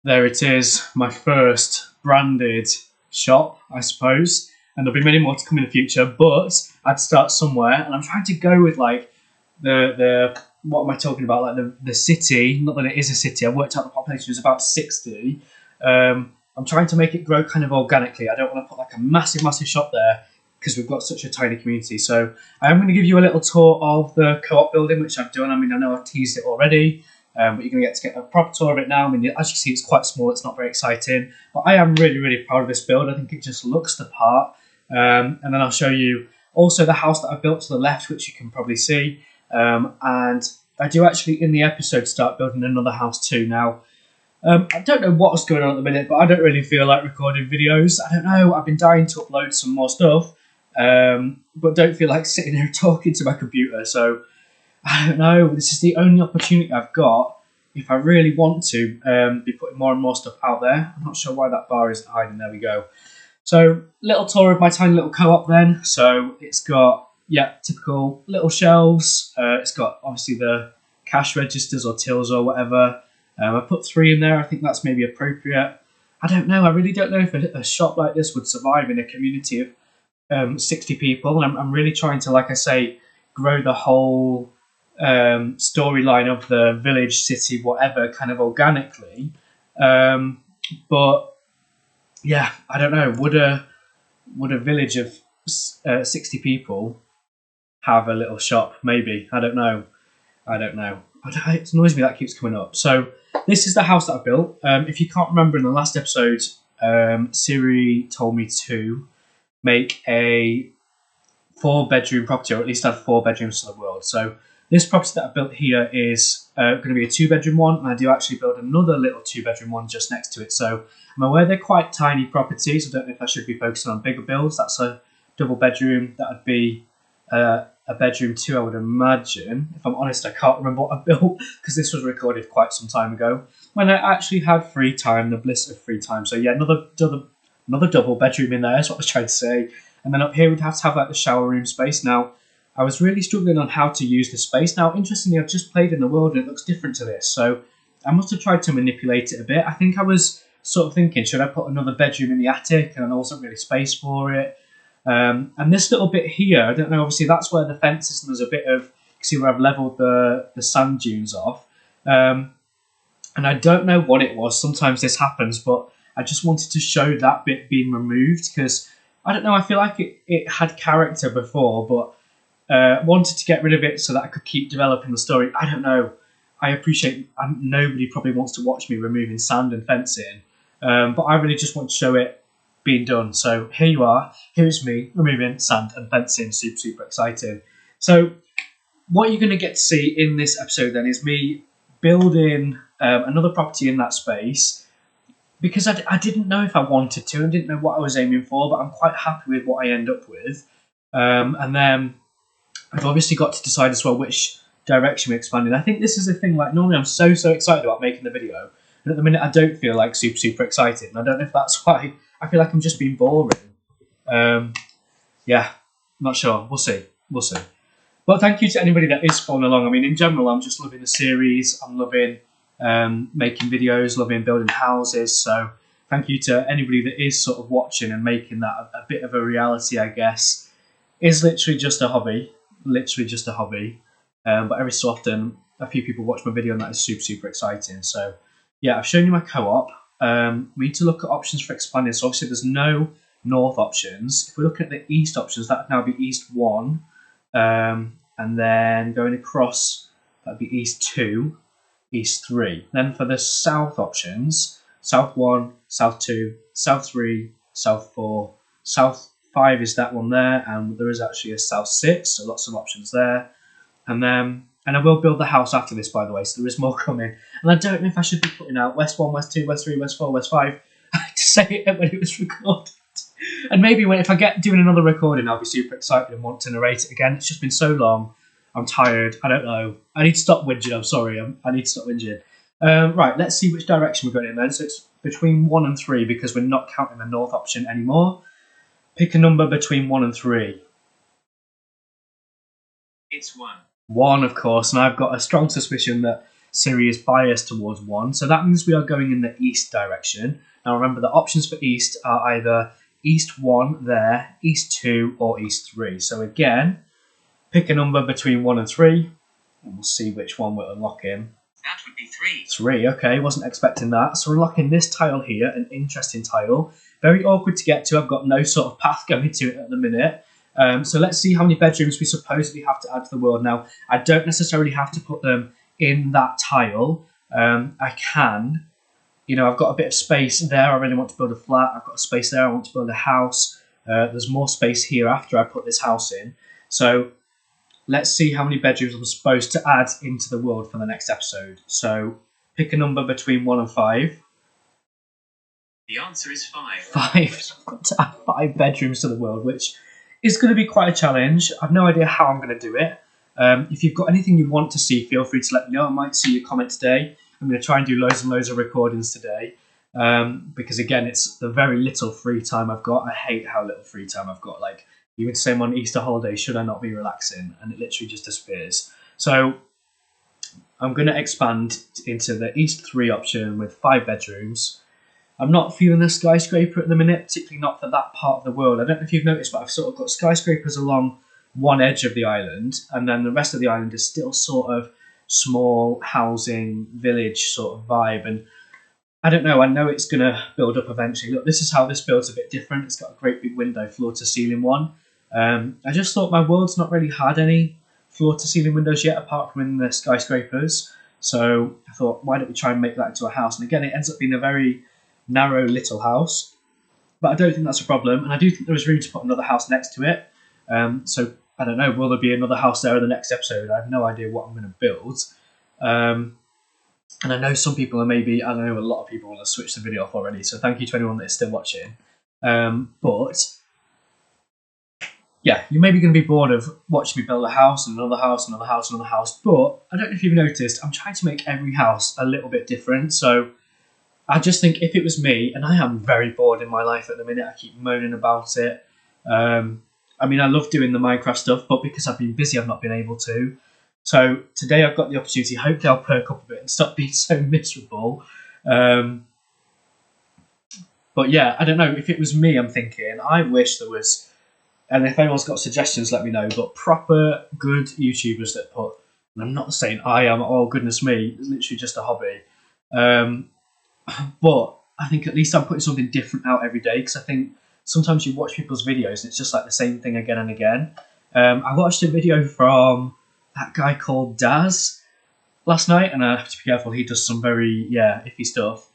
There it is, my first branded shop, I suppose. And there'll be many more to come in the future, but I'd start somewhere, and I'm trying to go with like the what am I talking about? Like the city, not that it is a city. I worked out the population is about 60. I'm trying to make it grow kind of organically. I don't want to put like a massive shop there because we've got such a tiny community. So I am going to give you a little tour of the co-op building, which I've done. I mean, I know I've teased it already, but you're going to get a proper tour of it now. I mean, as you see, it's quite small. It's not very exciting, but I am really proud of this build. I think it just looks the part. And then I'll show you also the house that I built to the left, which you can probably see. And I do actually, in the episode, start building another house too. Now, I don't know what's going on at the minute, but I don't really feel like recording videos. I don't know. I've been dying to upload some more stuff, but don't feel like sitting here talking to my computer. So I don't know. This is the only opportunity I've got if I really want to be putting more and more stuff out there. I'm not sure why that bar isn't hiding. There we go. So little tour of my tiny little co-op then. So it's got, typical little shelves. It's got obviously the cash registers or tills or whatever. I put 3 in there. I think that's maybe appropriate. I don't know. I really don't know if a shop like this would survive in a community of 60 people. I'm really trying to, like I say, grow the whole storyline of the village, city, whatever, kind of organically. But yeah, I don't know. Would a village of 60 people have a little shop? Maybe. I don't know. It annoys me that keeps coming up. So this is the house that I built. If you can't remember, in the last episode, Siri told me to make a 4-bedroom property, or at least add 4 bedrooms to the world. So this property that I built here is going to be a 2-bedroom one, and I do actually build another little 2-bedroom one just next to it. So I'm aware they're quite tiny properties. I don't know if I should be focusing on bigger builds. That's a double bedroom. That would be a bedroom too, I would imagine. If I'm honest, I can't remember what I built because this was recorded quite some time ago when I actually had free time, the bliss of free time. So yeah, another double bedroom in there is what I was trying to say. And then up here we'd have to have like the shower room space. Now, I was really struggling on how to use the space. Now, interestingly, I've just played in the world and it looks different to this. So I must have tried to manipulate it a bit. I think I was sort of thinking, should I put another bedroom in the attic? And there wasn't really space for it. And this little bit here, I don't know, obviously that's where the fence is, and there's a bit of, you see where I've levelled the sand dunes off. And I don't know what it was. Sometimes this happens, but I just wanted to show that bit being removed because, I don't know, I feel like it had character before, but wanted to get rid of it so that I could keep developing the story. I don't know. I appreciate nobody probably wants to watch me removing sand and fencing, but I really just want to show it being done. So here you are. Here's me removing sand and fencing. Super exciting. So what you're going to get to see in this episode then is me building another property in that space, because I didn't know if I wanted to and didn't know what I was aiming for, but I'm quite happy with what I end up with. And then I've obviously got to decide as well which direction we expand in. I think this is the thing, like normally I'm so excited about making the video, but at the minute I don't feel like super excited, and I don't know if that's why I feel like I'm just being boring. Yeah, not sure. We'll see. But thank you to anybody that is following along. I mean, in general, I'm just loving the series. I'm loving making videos, loving building houses. So thank you to anybody that is sort of watching and making that a bit of a reality, I guess. It's literally just a hobby. But every so often, a few people watch my video, and that is super exciting. So yeah, I've shown you my co-op. We need to look at options for expanding. So obviously there's no north options. If we look at the east options, that would now be east 1. And then going across, that would be east 2, east 3. Then for the south options, south 1, south 2, south 3, south 4, south 5 is that one there, and there is actually a south 6, so lots of options there. And I will build the house after this, by the way, so there is more coming. And I don't know if I should be putting out West 1, West 2, West 3, West 4, West 5 to say it when it was recorded. And maybe if I get doing another recording, I'll be super excited and want to narrate it again. It's just been so long. I'm tired. I don't know. I need to stop whinging. I'm sorry. I need to stop whinging. Right, let's see which direction we're going in then. So it's between 1 and 3 because we're not counting the north option anymore. Pick a number between 1 and 3. It's 1. 1, of course, and I've got a strong suspicion that Siri is biased towards 1, so that means we are going in the east direction. Now remember, the options for east are either east 1 there, east 2, or east 3. So again, pick a number between 1 and 3, and we'll see which one we'll unlock in. That would be 3. 3, okay, wasn't expecting that. So we're unlocking this tile here, an interesting tile. Very awkward to get to, I've got no sort of path going to it at the minute. So let's see how many bedrooms we supposedly have to add to the world. Now, I don't necessarily have to put them in that tile. I can, I've got a bit of space there. I really want to build a flat. I've got a space there. I want to build a house. There's more space here after I put this house in. So let's see how many bedrooms I'm supposed to add into the world for the next episode. So pick a number between 1 and 5. The answer is 5. 5. So I've got to add 5 bedrooms to the world, which is going to be quite a challenge. I've no idea how I'm going to do it. If you've got anything you want to see, feel free to let me know. I might see your comment today. I'm going to try and do loads and loads of recordings today because, again, it's the very little free time I've got. I hate how little free time I've got. Like, even saying on Easter holiday, should I not be relaxing? And it literally just disappears. So I'm going to expand into the East 3 option with 5 bedrooms. I'm not feeling the skyscraper at the minute, particularly not for that part of the world. I don't know if you've noticed, but I've sort of got skyscrapers along one edge of the island, and then the rest of the island is still sort of small housing village sort of vibe. And I don't know, I know it's going to build up eventually. Look, this is how this builds a bit different. It's got a great big window, floor to ceiling one. I just thought my world's not really had any floor to ceiling windows yet, apart from in the skyscrapers. So I thought, why don't we try and make that into a house? And again, it ends up being a very narrow little house, but I don't think that's a problem, and I do think there is room to put another house next to it. So I don't know, will there be another house there in the next episode? I have no idea what I'm going to build. And I know some people are maybe, I know a lot of people want to switch the video off already, so thank you to anyone that is still watching. But yeah, you may be going to be bored of watching me build a house and another house, another house, another house, but I don't know if you've noticed, I'm trying to make every house a little bit different. So I just think if it was me, and I am very bored in my life at the minute, I keep moaning about it. I mean, I love doing the Minecraft stuff, but because I've been busy, I've not been able to. So today I've got the opportunity. Hopefully I'll perk up a bit and stop being so miserable. But yeah, I don't know. If it was me, I'm thinking, I wish there was, and if anyone's got suggestions, let me know, but proper good YouTubers that put, and I'm not saying I am, oh goodness me, it's literally just a hobby. But I think at least I'm putting something different out every day, because I think sometimes you watch people's videos and it's just like the same thing again and again. I watched a video from that guy called Daz last night, and I have to be careful, he does some very, iffy stuff.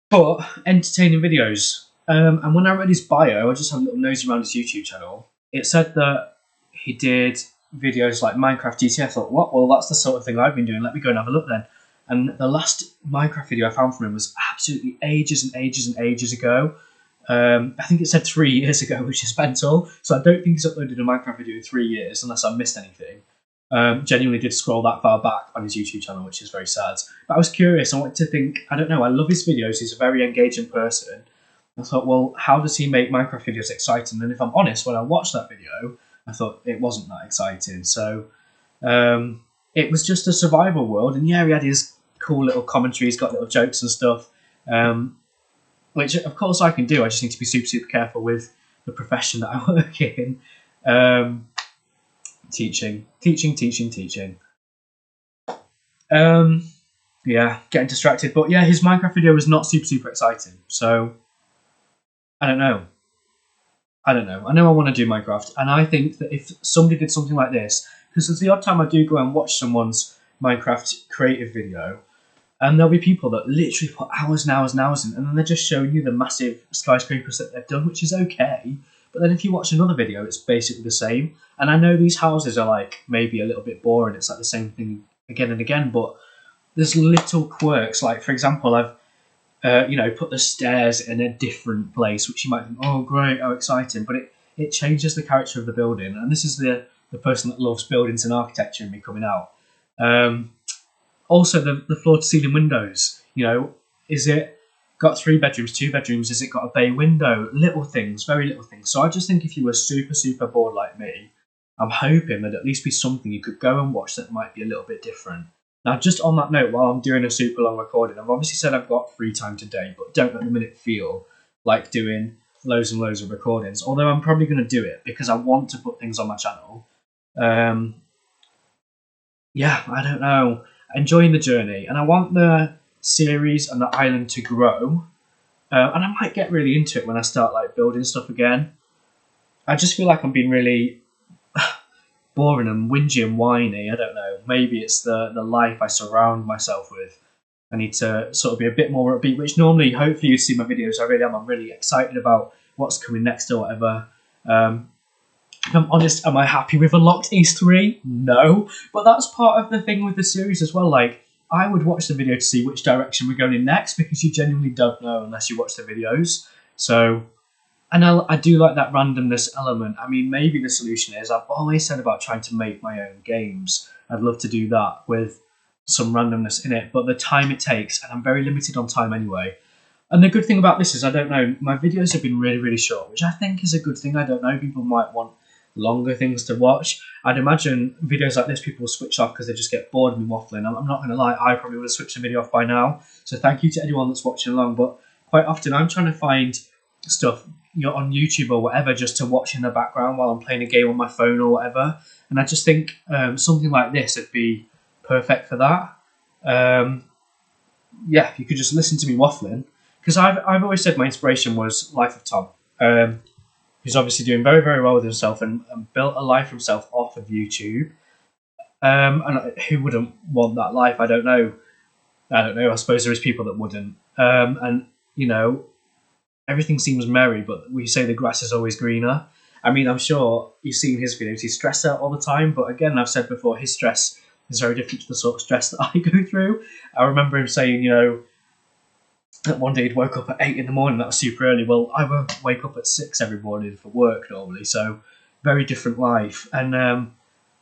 But entertaining videos. And when I read his bio, I just had a little nosy around his YouTube channel. It said that he did videos like Minecraft GTA. I thought, what? Well, that's the sort of thing I've been doing. Let me go and have a look then. And the last Minecraft video I found from him was absolutely ages and ages and ages ago. I think it said 3 years ago, which is mental. So I don't think he's uploaded a Minecraft video in 3 years, unless I missed anything. Genuinely did scroll that far back on his YouTube channel, which is very sad. But I was curious. I wanted to think, I don't know, I love his videos. He's a very engaging person. I thought, well, how does he make Minecraft videos exciting? And if I'm honest, when I watched that video, I thought it wasn't that exciting. So it was just a survival world. And yeah, he had his cool little commentary. He's got little jokes and stuff, which of course I can do. I just need to be super, super careful with the profession that I work in. Teaching. Yeah, getting distracted. But yeah, his Minecraft video was not super, super exciting. So I don't know. I know I want to do Minecraft, and I think that if somebody did something like this, because there's the odd time I do go and watch someone's Minecraft creative video, and there'll be people that literally put hours and hours and hours in, and then they're just showing you the massive skyscrapers that they've done, which is okay. But then if you watch another video, it's basically the same. And I know these houses are like maybe a little bit boring. It's like the same thing again and again, but there's little quirks. Like, for example, I've put the stairs in a different place, which you might think, oh great, how exciting, but it changes the character of the building. And this is the person that loves buildings and architecture in me coming out. Also the floor to ceiling windows, is it got 3 bedrooms, 2 bedrooms, is it got a bay window? Little things, very little things. So I just think if you were super, super bored like me, I'm hoping there'd at least be something you could go and watch that might be a little bit different. Now, just on that note, while I'm doing a super long recording, I've obviously said I've got free time today, but don't at the minute feel like doing loads and loads of recordings. Although I'm probably going to do it because I want to put things on my channel. Yeah, I don't know. Enjoying the journey, and I want the series and the island to grow. And I might get really into it when I start like building stuff again. I just feel like I'm being really boring and whingy and whiny. I don't know. Maybe it's the life I surround myself with. I need to sort of be a bit more upbeat, which normally, hopefully, you see my videos. I really am. I'm really excited about what's coming next or whatever. If I'm honest, am I happy with Unlocked East 3? No. But that's part of the thing with the series as well. Like, I would watch the video to see which direction we're going in next because you genuinely don't know unless you watch the videos. So, and I do like that randomness element. I mean, maybe the solution is, I've always said about trying to make my own games. I'd love to do that with some randomness in it, but the time it takes, and I'm very limited on time anyway. And the good thing about this is, I don't know, my videos have been really, really short, which I think is a good thing. I don't know, people might want longer things to watch. I'd imagine videos like this, people will switch off because they just get bored of me waffling. I'm not going to lie, I probably would have switched the video off by now. So thank you to anyone that's watching along. But quite often I'm trying to find stuff, you know, on YouTube or whatever, just to watch in the background while I'm playing a game on my phone or whatever. And I just think something like this would be perfect for that. Yeah, you could just listen to me waffling. Because I've always said my inspiration was Life of Tom. Who's obviously doing very, very well with himself and built a life for himself off of YouTube. And who wouldn't want that life? I don't know. I suppose there is people that wouldn't. And, you know, everything seems merry, but we say the grass is always greener. I mean, I'm sure you've seen his videos. He's stressed out all the time. But again, I've said before, his stress is very different to the sort of stress that I go through. I remember him saying, you know, that one day he'd woke up at 8 in the morning. That was super early. Well, I won't wake up at 6 every morning for work normally, so very different life. And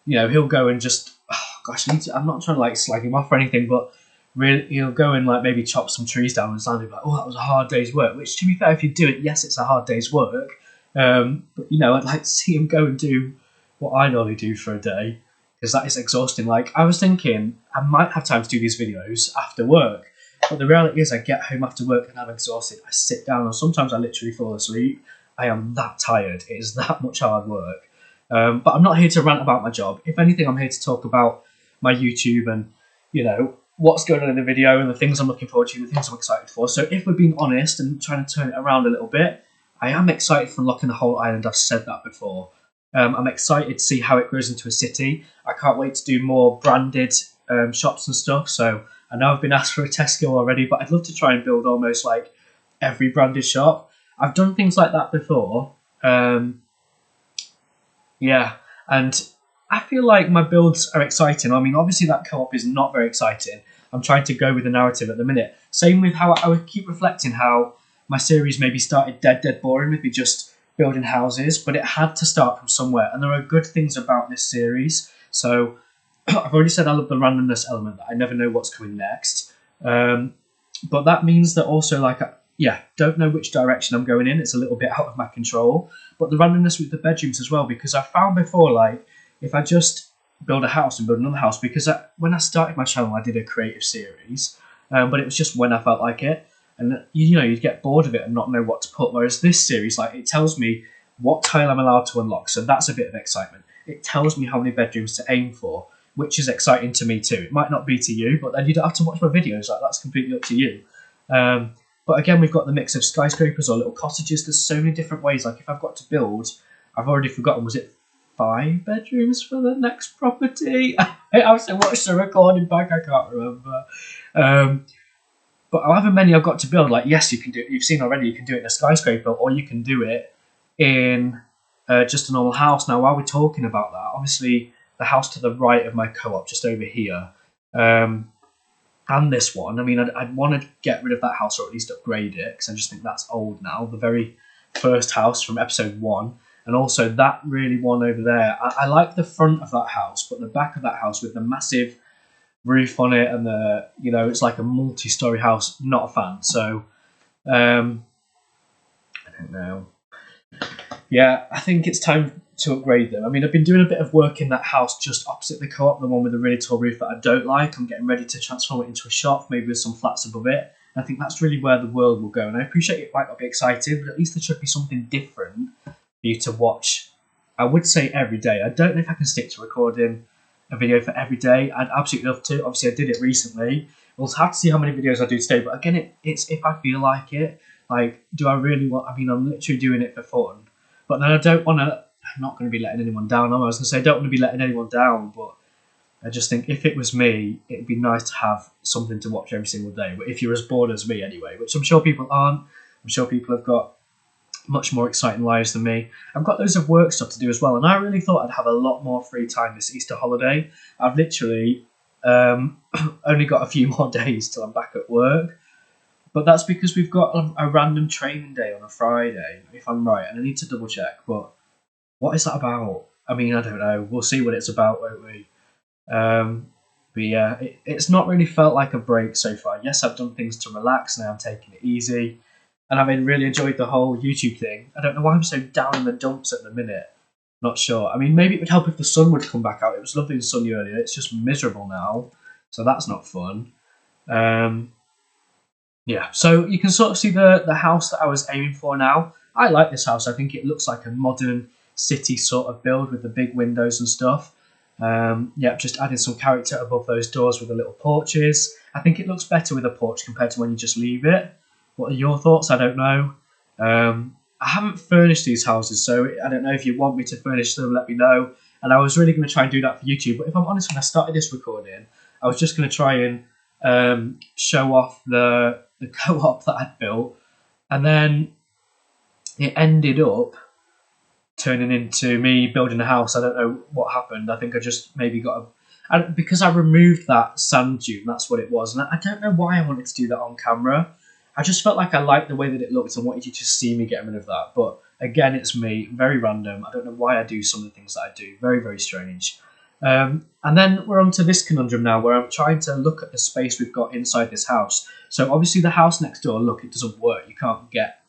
you know, he'll go and just, oh gosh, I'm not trying to like slag him off or anything, but really, he'll go and like maybe chop some trees down and sound like, oh, that was a hard day's work. Which, to be fair, if you do it, yes, it's a hard day's work. But you know, I'd like to see him go and do what I normally do for a day, because that is exhausting. Like, I was thinking I might have time to do these videos after work. But the reality is, I get home after work and I'm exhausted. I sit down, and sometimes I literally fall asleep. I am that tired. It is that much hard work. But I'm not here to rant about my job. If anything, I'm here to talk about my YouTube and, you know, what's going on in the video and the things I'm looking forward to, the things I'm excited for. So if we're being honest and trying to turn it around a little bit, I am excited for unlocking the whole island. I've said that before. I'm excited to see how it grows into a city. I can't wait to do more branded shops and stuff. So I know I've been asked for a Tesco already, but I'd love to try and build almost like every branded shop. I've done things like that before. Yeah, and I feel like my builds are exciting. I mean, obviously that co-op is not very exciting. I'm trying to go with the narrative at the minute. Same with how I would keep reflecting how my series maybe started dead boring with me just building houses, but it had to start from somewhere. And there are good things about this series. So I've already said I love the randomness element, that I never know what's coming next. But that means that also, like, don't know which direction I'm going in. It's a little bit out of my control. But the randomness with the bedrooms as well, because I found before, like, if I just build a house and build another house, because when I started my channel, I did a creative series, but it was just when I felt like it. And, you know, you'd get bored of it and not know what to put. Whereas this series, like, it tells me what tile I'm allowed to unlock. So that's a bit of excitement. It tells me how many bedrooms to aim for, which is exciting to me too. It might not be to you, but then you don't have to watch my videos. Like, that's completely up to you. But again, we've got the mix of skyscrapers or little cottages. There's so many different ways. Like, if I've got to build, I've already forgotten, was it 5 bedrooms for the next property? I have to watch the recording back, I can't remember. But however many I've got to build, like, yes, you can do it. You've seen already, you can do it in a skyscraper, or you can do it in just a normal house. Now, while we're talking about that, obviously the house to the right of my co-op, just over here, and this one, I mean, I'd want to get rid of that house, or at least upgrade it, because I just think that's old now. The very first house from episode 1, and also that really one over there. I like the front of that house, but the back of that house with the massive roof on it and the, you know, it's like a multi-story house, not a fan. So I don't know. Yeah, I think it's time to upgrade them. I mean, I've been doing a bit of work in that house just opposite the co-op, the one with the really tall roof that I don't like. I'm getting ready to transform it into a shop, maybe with some flats above it. And I think that's really where the world will go. And I appreciate it might not be exciting, but at least there should be something different for you to watch. I would say every day. I don't know if I can stick to recording a video for every day. I'd absolutely love to. Obviously, I did it recently. We'll have to see how many videos I do today. But again, it's if I feel like it. Like, do I really want... I mean, I'm literally doing it for fun. But then I don't want to... I'm not going to be letting anyone down. I was going to say I don't want to be letting anyone down, but I just think if it was me, it'd be nice to have something to watch every single day. But if you're as bored as me anyway, which I'm sure people aren't, I'm sure people have got much more exciting lives than me. I've got loads of work stuff to do as well, and I really thought I'd have a lot more free time this Easter holiday. I've literally only got a few more days till I'm back at work. But that's because we've got a random training day on a Friday, if I'm right, and I need to double check. But what is that about? I mean, I don't know. We'll see what it's about, won't we? But yeah, it's not really felt like a break so far. Yes, I've done things to relax, now I'm taking it easy. And I've really enjoyed the whole YouTube thing. I don't know why I'm so down in the dumps at the minute. Not sure. I mean, maybe it would help if the sun would come back out. It was lovely and sunny earlier. It's just miserable now. So that's not fun. Yeah, so you can sort of see the house that I was aiming for now. I like this house. I think it looks like a modern city sort of build with the big windows and stuff. Yeah, just adding some character above those doors with the little porches. I think it looks better with a porch compared to when you just leave it. What are your thoughts? I don't know. I haven't furnished these houses, so I don't know if you want me to furnish them, let me know. And I was really going to try and do that for YouTube, but if I'm honest, when I started this recording, I was just going to try and show off the co-op that I'd built, and then it ended up turning into me building a house. I don't know what happened. I think I just maybe because I removed that sand dune, that's what it was. And I don't know why I wanted to do that on camera. I just felt like I liked the way that it looked and wanted you to see me getting rid of that. But again, it's me, very random. I don't know why I do some of the things that I do. Very, very strange. And then we're on to this conundrum now where I'm trying to look at the space we've got inside this house. So obviously the house next door, look, it doesn't work. You can't get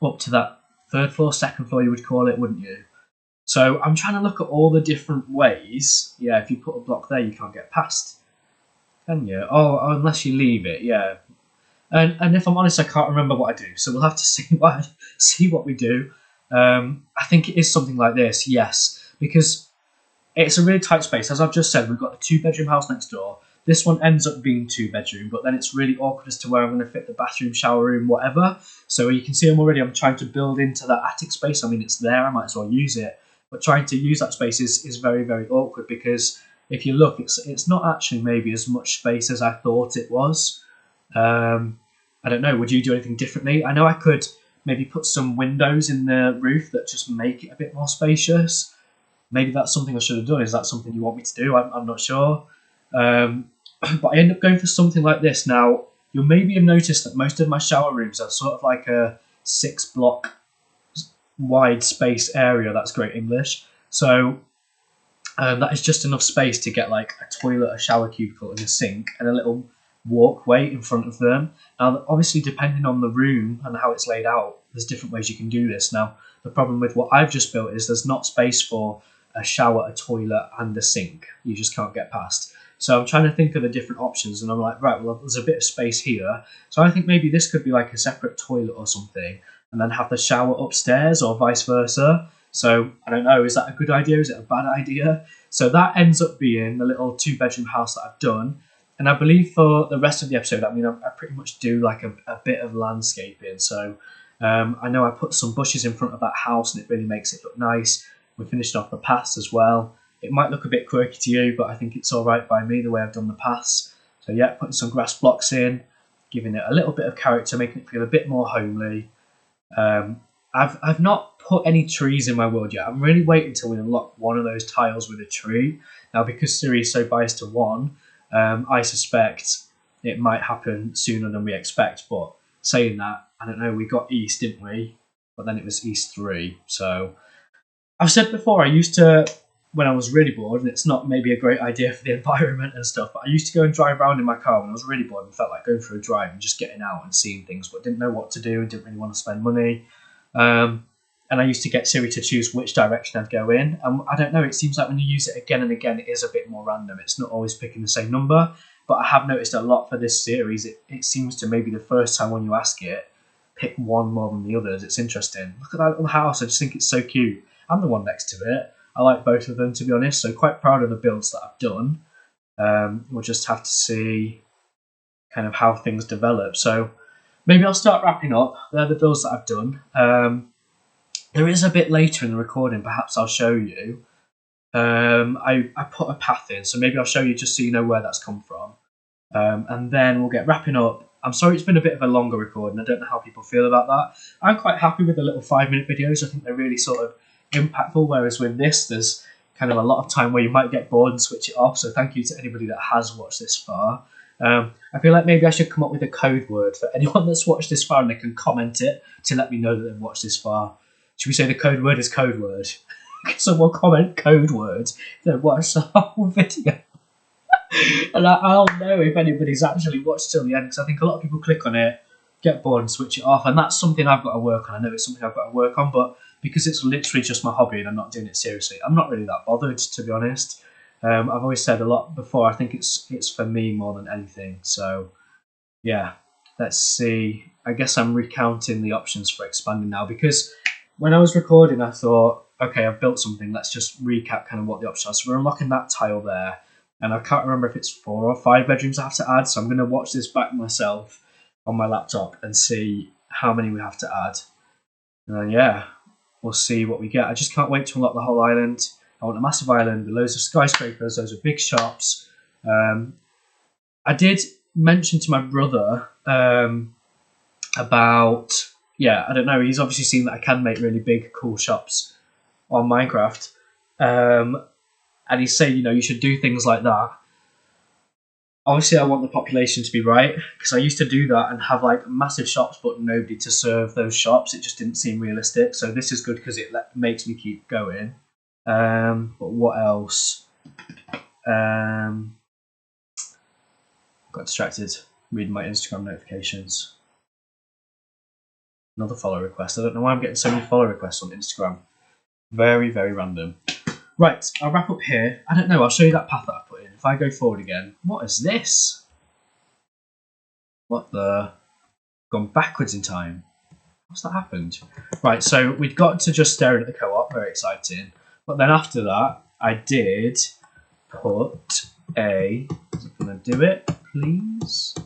up to that third floor, second floor you would call it, wouldn't you? So I'm trying to look at all the different ways. Yeah, if you put a block there, you can't get past, can you? Oh, unless you leave it, yeah. And if I'm honest, I can't remember what I do. So we'll have to see what we do. I think it is something like this, yes, because it's a really tight space. As I've just said, we've got the 2-bedroom house next door. This one ends up being 2-bedroom, but then it's really awkward as to where I'm going to fit the bathroom, shower room, whatever. So you can see I'm trying to build into that attic space. I mean, it's there, I might as well use it. But trying to use that space is very, very awkward because if you look, it's not actually maybe as much space as I thought it was. I don't know, would you do anything differently? I know I could maybe put some windows in the roof that just make it a bit more spacious. Maybe that's something I should have done. Is that something you want me to do? I'm not sure. But I end up going for something like this. Now, you'll maybe have noticed that most of my shower rooms are sort of like a 6-block wide space area. That's great English. So that is just enough space to get like a toilet, a shower cubicle, and a sink, and a little walkway in front of them. Now, obviously, depending on the room and how it's laid out, there's different ways you can do this. Now, the problem with what I've just built is there's not space for a shower, a toilet, and a sink. You just can't get past. So I'm trying to think of the different options, and I'm like, right, well, there's a bit of space here. So I think maybe this could be like a separate toilet or something, and then have the shower upstairs or vice versa. So I don't know, is that a good idea? Is it a bad idea? So that ends up being the little 2-bedroom house that I've done. And I believe for the rest of the episode, I mean, I pretty much do like a bit of landscaping. So I know I put some bushes in front of that house and it really makes it look nice. We finished off the paths as well. It might look a bit quirky to you, but I think it's all right by me the way I've done the paths. So yeah, putting some grass blocks in, giving it a little bit of character, making it feel a bit more homely. I've not put any trees in my world yet. I'm really waiting until we unlock one of those tiles with a tree. Now, because Siri is so biased to 1, I suspect it might happen sooner than we expect. But saying that, I don't know, we got east, didn't we? But then it was east 3. So I've said before, I used to, when I was really bored, and it's not maybe a great idea for the environment and stuff, but I used to go and drive around in my car when I was really bored and felt like going for a drive and just getting out and seeing things, but didn't know what to do and didn't really want to spend money. And I used to get Siri to choose which direction I'd go in. And I don't know, it seems like when you use it again and again, it is a bit more random. It's not always picking the same number. But I have noticed a lot for this series. It seems to maybe the first time when you ask it, pick one more than the others. It's interesting. Look at that little house. I just think it's so cute. And the one next to it. I like both of them, to be honest. So quite proud of the builds that I've done. We'll just have to see kind of how things develop. So maybe I'll start wrapping up. They're the builds that I've done. There is a bit later in the recording, perhaps I'll show you. I put a path in, so maybe I'll show you just so you know where that's come from. And then we'll get wrapping up. I'm sorry it's been a bit of a longer recording. I don't know how people feel about that. I'm quite happy with the little 5-minute videos. I think they're really sort of impactful, whereas with this, there's kind of a lot of time where you might get bored and switch it off. So thank you to anybody that has watched this far. I feel like maybe I should come up with a code word for anyone that's watched this far, and they can comment it to let me know that they've watched this far. Should we say the code word is code word? Someone comment code word, then watch the whole video. And I'll know if anybody's actually watched till the end, because I think a lot of people click on it, get bored and switch it off, and that's something I've got to work on. I know it's something I've got to work on, but because it's literally just my hobby and I'm not doing it seriously, I'm not really that bothered, to be honest. I've always said a lot before, I think it's for me more than anything. So yeah, let's see. I guess I'm recounting the options for expanding now, because when I was recording I thought, okay, I've built something, let's just recap kind of what the options are. So we're unlocking that tile there, and I can't remember if it's 4 or 5 bedrooms I have to add, so I'm going to watch this back myself on my laptop and see how many we have to add. And then yeah, we'll see what we get. I just can't wait to unlock the whole island. I want a massive island with loads of skyscrapers, loads of big shops. I did mention to my brother about, yeah, I don't know, he's obviously seen that I can make really big, cool shops on Minecraft. And he's saying, you know, you should do things like that. Obviously, I want the population to be right, because I used to do that and have like massive shops, but nobody to serve those shops. It just didn't seem realistic. So this is good because it makes me keep going. But what else? Got distracted reading my Instagram notifications. Another follow request. I don't know why I'm getting so many follow requests on Instagram. Very, very random. Right, I'll wrap up here. I don't know, I'll show you that path that I put in. If I go forward again, what is this? What the? Gone backwards in time. What's that happened? Right, so we'd got to just staring at the co-op, very exciting. But then after that, I did put a... Is it going to do it, please?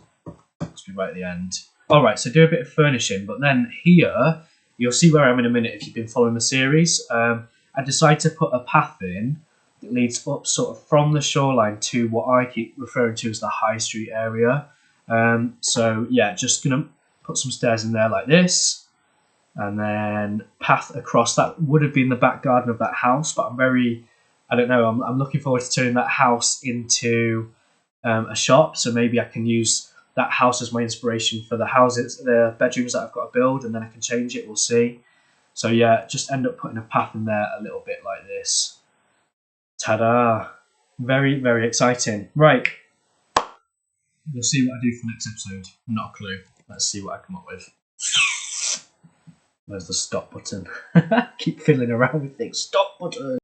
Must be right at the end. Alright, so do a bit of furnishing, but then here, you'll see where I am in a minute if you've been following the series. I decided to put a path in that leads up sort of from the shoreline to what I keep referring to as the high street area. So yeah, just going to put some stairs in there like this, and then path across. That would have been the back garden of that house, but I don't know, I'm looking forward to turning that house into a shop, so maybe I can use that house as my inspiration for the bedrooms that I've got to build, and then I can change it, we'll see. So yeah, just end up putting a path in there a little bit like this. Ta-da! Very, very exciting. Right. We'll see what I do for next episode. Not a clue. Let's see what I come up with. Where's the stop button? Keep fiddling around with things. Stop button!